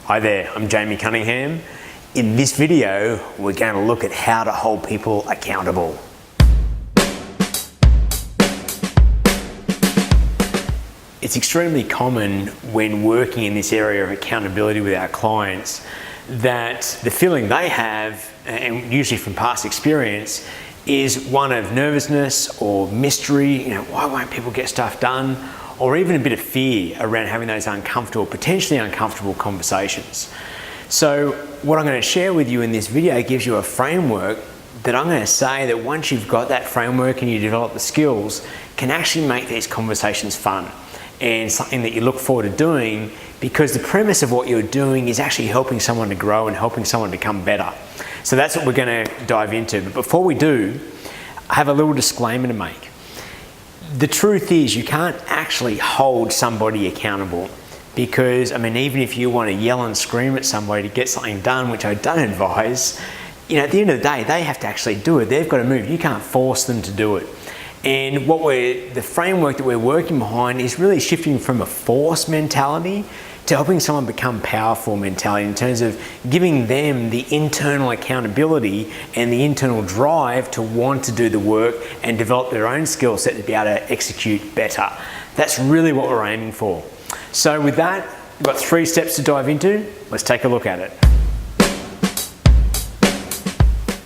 Hi there, I'm Jamie Cunningham. In this video, we're going to look at how to hold people accountable. It's extremely common when working in this area of accountability with our clients that the feeling they have, and usually from past experience, is one of nervousness or mystery. Why won't people get stuff done? Or even a bit of fear around having those uncomfortable, potentially uncomfortable conversations. So what I'm going to share with you in this video gives you a framework that I'm going to say that once you've got that framework and you develop the skills, can actually make these conversations fun and something that you look forward to doing, because the premise of what you're doing is actually helping someone to grow and helping someone to become better. So that's what we're going to dive into. But before we do, I have a little disclaimer to make. The truth is you can't actually hold somebody accountable, because even if you want to yell and scream at somebody to get something done, which I don't advise, at the end of the day, they have to actually do it. They've got to move. You can't force them to do it. And the framework that we're working behind is really shifting from a force mentality to helping someone become powerful mentality, in terms of giving them the internal accountability and the internal drive to want to do the work and develop their own skill set to be able to execute better. That's really what we're aiming for. So with that, we've got 3 steps to dive into. Let's take a look at it.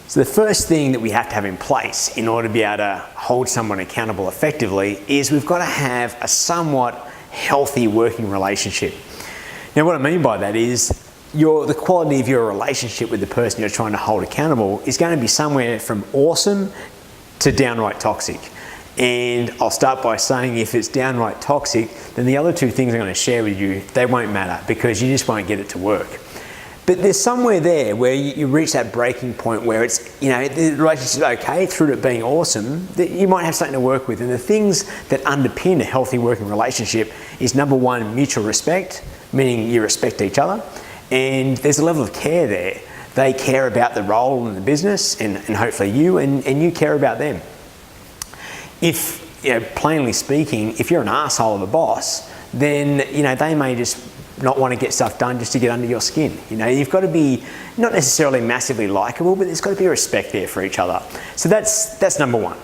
So the first thing that we have to have in place in order to be able to hold someone accountable effectively is we've got to have a somewhat healthy working relationship. Now, what I mean by that is the quality of your relationship with the person you're trying to hold accountable is going to be somewhere from awesome to downright toxic. And I'll start by saying, if it's downright toxic, then the other 2 things I'm going to share with you, they won't matter, because you just won't get it to work. But there's somewhere there where you reach that breaking point where it's, the relationship's okay through it being awesome, that you might have something to work with. And the things that underpin a healthy working relationship is, number 1, mutual respect, meaning you respect each other, and there's a level of care there. They care about the role in the business and hopefully you, and you care about them. If, plainly speaking, if you're an asshole of a boss, then, they may just not want to get stuff done just to get under your skin. You've got to be not necessarily massively likable, but there's got to be respect there for each other. So that's number 1.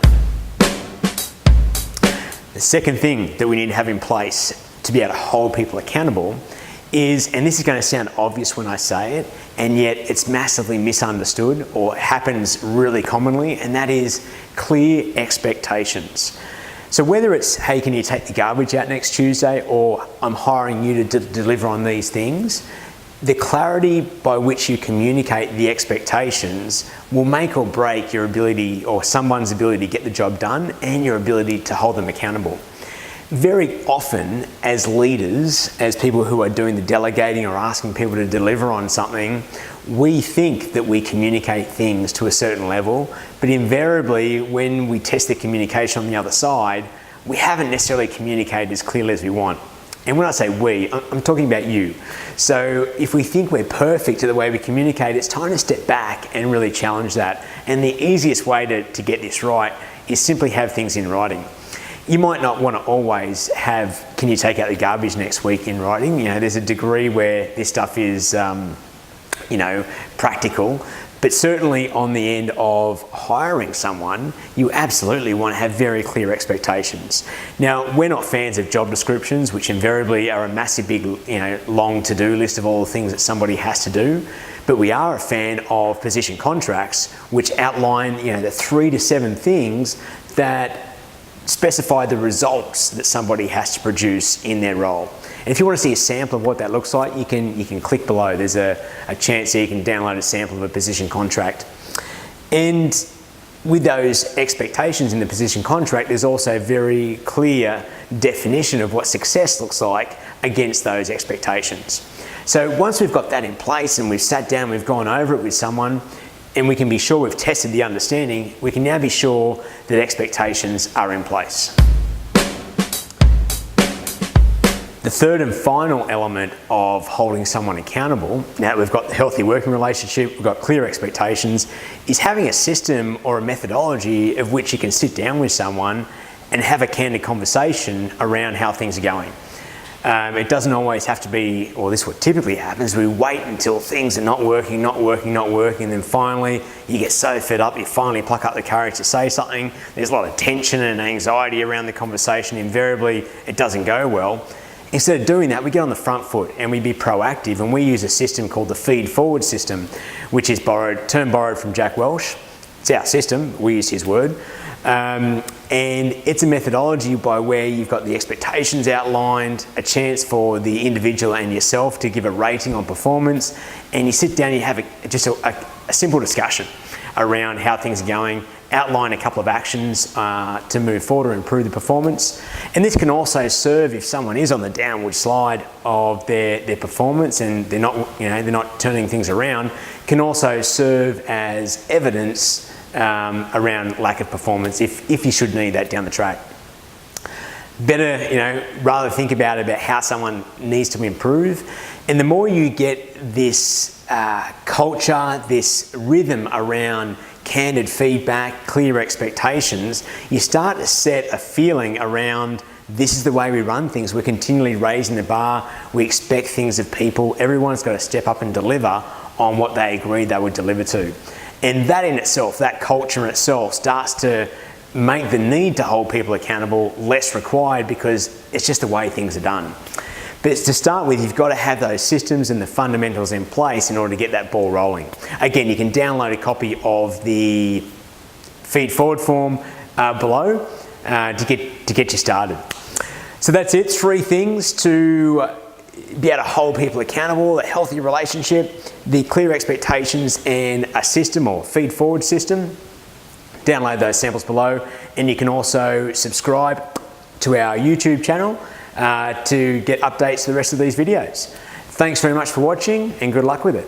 The second thing that we need to have in place to be able to hold people accountable is, and this is going to sound obvious when I say it, and yet it's massively misunderstood or happens really commonly, and that is clear expectations. So whether it's, hey, can you take the garbage out next Tuesday, or I'm hiring you to deliver on these things, the clarity by which you communicate the expectations will make or break your ability, or someone's ability, to get the job done and your ability to hold them accountable. Very often, as leaders, as people who are doing the delegating or asking people to deliver on something, we think that we communicate things to a certain level, but invariably, when we test the communication on the other side, we haven't necessarily communicated as clearly as we want. And when I say we, I'm talking about you. So if we think we're perfect at the way we communicate, it's time to step back and really challenge that. And the easiest way to get this right is simply have things in writing. You might not want to always have, can you take out the garbage next week, in writing. There's a degree where this stuff is, practical, but certainly on the end of hiring someone, you absolutely want to have very clear expectations. Now, we're not fans of job descriptions, which invariably are a massive, big, long to-do list of all the things that somebody has to do, but we are a fan of position contracts, which outline, the 3 to 7 things that specify the results that somebody has to produce in their role. And if you want to see a sample of what that looks like, you can click below. There's a chance here you can download a sample of a position contract. And with those expectations in the position contract, there's also a very clear definition of what success looks like against those expectations. So once we've got that in place and we've sat down, we've gone over it with someone, and we can be sure we've tested the understanding, we can now be sure that expectations are in place. The third and final element of holding someone accountable, now that we've got the healthy working relationship, we've got clear expectations, is having a system or a methodology of which you can sit down with someone and have a candid conversation around how things are going. It doesn't always have to be, or this is what typically happens, we wait until things are not working, and then finally you get so fed up, you finally pluck up the courage to say something. There's a lot of tension and anxiety around the conversation. Invariably, it doesn't go well. Instead of doing that, we get on the front foot and we be proactive, and we use a system called the Feedforward system, which is borrowed from Jack Welch. It's our system, we use his word. And it's a methodology by where you've got the expectations outlined, a chance for the individual and yourself to give a rating on performance, and you sit down and you have a simple discussion around how things are going, outline a couple of actions to move forward or improve the performance. And this can also serve if someone is on the downward slide of their performance and they're not turning things around, can also serve as evidence around lack of performance if you should need that down the track. Better, rather think about how someone needs to improve. And the more you get this culture, this rhythm around candid feedback, clear expectations, you start to set a feeling around this is the way we run things. We're continually raising the bar. We expect things of people. Everyone's got to step up and deliver on what they agreed they would deliver to. And that in itself, that culture in itself, starts to make the need to hold people accountable less required, because it's just the way things are done. But to start with, you've got to have those systems and the fundamentals in place in order to get that ball rolling. Again, you can download a copy of the Feedforward form below to get you started. So that's it, 3 things to be able to hold people accountable: a healthy relationship, the clear expectations, and a system or Feedforward system. Download those samples below, and you can also subscribe to our YouTube channel to get updates to the rest of these videos. Thanks very much for watching, and good luck with it.